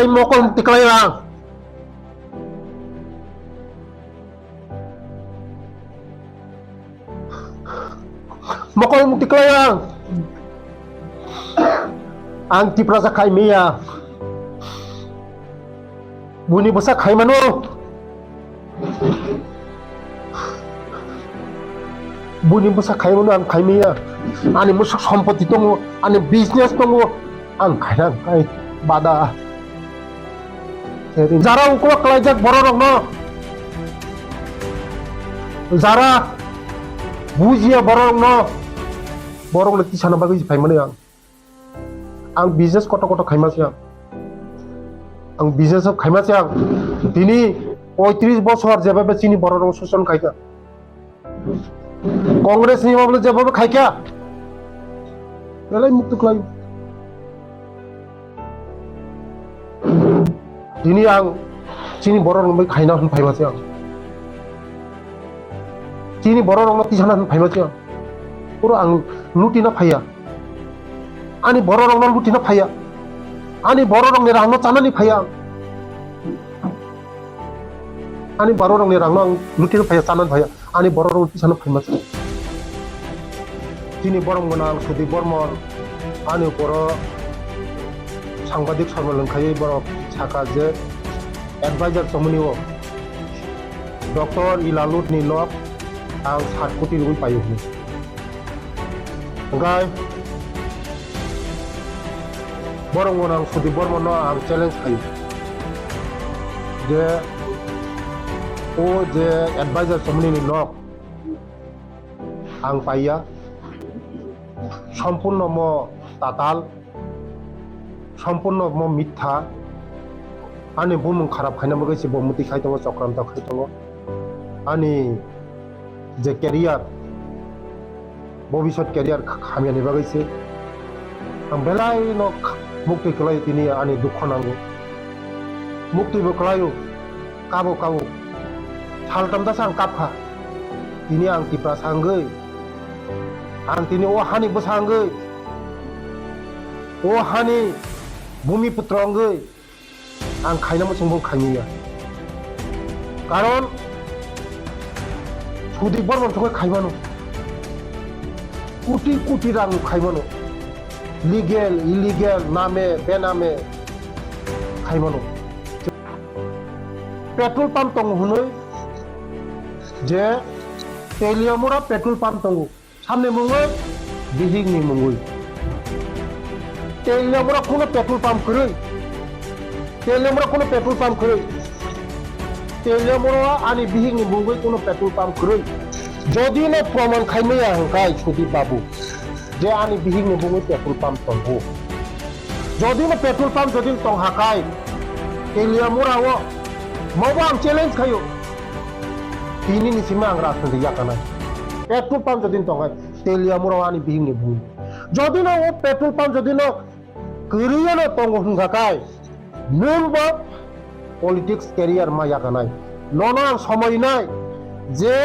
belai mokol tiklay lang. Mokol tiklay lang. Ang tipra sa kay Mia. Buni basa kay mano. Buni basa kay mano ang kay Mia. Ani musak সম্পত্তি tongo, ani business tongo. Ang kailang kay bada. Jara ukwa kalajak bororok no. Jara bujia bororok no. Borok leti sana bagi pai mane ang business koto khaimase ang business khaimase তিনি 35 বছর যেভাবে চিনি bororok শোষণ খাইকা কংগ্রেস নিয়মগুলো যেভাবে খাইকা এলাই মুক্ত কলাই তিনি আং চিনি bororok bai খাইনা হন ফাইমাছে চিনি bororok na tisana hon ফাইমাছে পুরো আং লুটিনা ফাইয়া ani bororok na lutina faya ani bororok ni rangno chanani faya ani bororok ni rangno lutina faya chanan faya ani bororok pisana phaimas tini borong gonang sudi bormon ani poro সাংবাদিক সম্মেলন খাই borok sakha je advisor somoniwo Dr. Ilalut ni nok ang 7 কোটি rupoi payo ni ngai borong gonang sudi bormon no ang challenge khai je o je advisor somoni ni nok ang paiya সম্পূর্ণ ম তাতাল সম্পূর্ণ ম মিথ্যা আনি বুমুং খারাপ খাইনা বগেছি বমুতি খাইতঙ্গ চক্রান্ত খাইতঙ্গ আনি যে ক্যারিয়ার ভবিষ্যৎ ক্যারিয়ার খামিয়ানি বগেছে আং বেলাই ন মুক্তি কলাই তিনি আনি দুঃখ নাঙ্গো মুক্তি বকলায়ো কাবো কাবো সালতামদা সাং kapkha তিনি আং Tipra সাঙ্গৈ ang tini o hani besanggai o hani bumi putranggai ang khaina mo sungbo khaniya karon sudi bormon thoi khaimano crore crore rang khaimano legal illegal name bename khaimano petrol pump tong hunoi je teliamura petrol pump tongo সামনে মঙ্গল বিহিংনি মঙ্গল তেলনামরা কোনো petrol pump করে তেলনামরা কোনো petrol pump করে তেলনামরা আনি বিহিংনি মঙ্গল কোনো petrol pump করে যদি না প্রমাণ খাইমে আহংকাই সুদীপ বাবু যে আনি বিহিংনি মঙ্গল পেট্রোল পাম্প তংবো যদি না পেট্রোল পাম্প যদি তং হাকাই তেলনামরা ও মাবা আং চ্যালেঞ্জ খাইও তিনি নিসিমা আং রাজনীতি ইয়াকানাই পেট্রোল পাম্প যদি তংহাই তেলিয়ামরা আনি বিহিংনি বুই যদি না ও পেট্রোল পাম্প যদি না করিয়া না তং হুনখাকাই নুনবা পলিটিক্স ক্যারিয়ার মা ইয়াকানাই ননা সময় নাই যে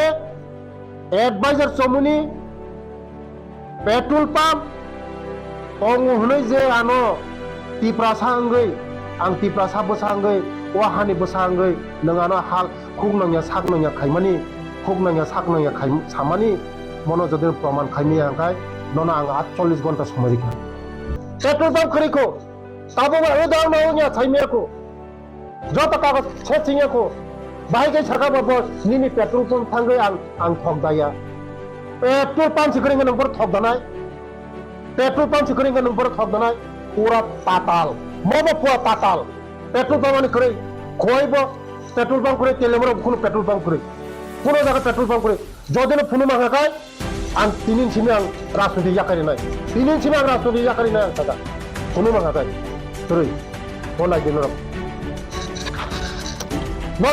এডভাইজার সমুনি পেট্রোল পাম্প তং হুনৈ যে আনো টিপ্রাসাঙ্গৈ আং টিপ্রাসা বসাঙ্গৈ ও হানি বসাঙ্গৈ নঙানো হাল খুক নংয়া সাক নংয়া খাইমানি খুক নংয়া সাক নংয়া খাই সামানি মনো যদি প্রমাণ খাইমি আঙ্কাই ননা আং 48 ঘন্টা সময় রেখা পেট্রোল পাম্প করিকো তাবো এ দাও না ওনিয়া ছাইমিয়াকো যত কাগজ ছেছিয়াকো বাইকে ছাকা বাবো নিনি পেট্রোল পাম্প থাঙ্গৈ আং ঠক দায়া পেট্রোল পাম্প সিকরিং নম্বর ঠক দানাই পেট্রোল পাম্প সিকরিং নম্বর ঠক দানাই পুরা পাতাল মবো পুরা পাতাল পেট্রোল পাম্প মানে করে কইব পেট্রোল পাম্প করে তেলেমরা কোনো পেট্রোল পাম্প করে কোনো জায়গা পেট্রোল পাম্প করে যদি না ফুনু মাখাকাই আং তিনিন সিমে আং রাজনীতি ইয়াকারি নাই তিনিন সিমে আং রাজনীতি ইয়াকারি নাই আং থাকা ফুনু মাখাকাই তোরই বলাই দিন